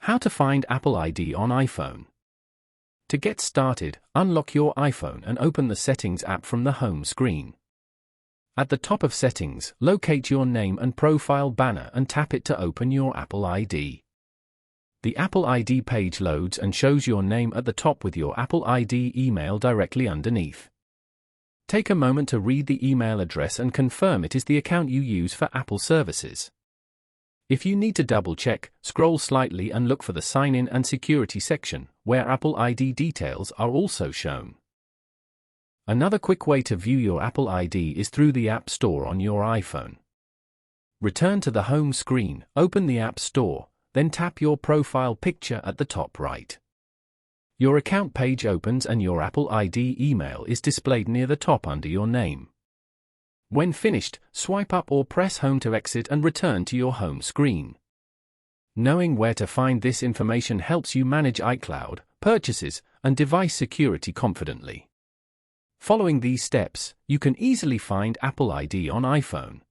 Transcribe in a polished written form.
How to find Apple ID on iPhone. To get started, unlock your iPhone and open the Settings app from the home screen. At the top of Settings, locate your name and profile banner and tap it to open your Apple ID. The Apple ID page loads and shows your name at the top with your Apple ID email directly underneath. Take a moment to read the email address and confirm it is the account you use for Apple services. If you need to double-check, scroll slightly and look for the Sign In and Security section, where Apple ID details are also shown. Another quick way to view your Apple ID is through the App Store on your iPhone. Return to the home screen, open the App Store, then tap your profile picture at the top right. Your account page opens and your Apple ID email is displayed near the top under your name. When finished, swipe up or press Home to exit and return to your home screen. Knowing where to find this information helps you manage iCloud, purchases, and device security confidently. Following these steps, you can easily find Apple ID on iPhone.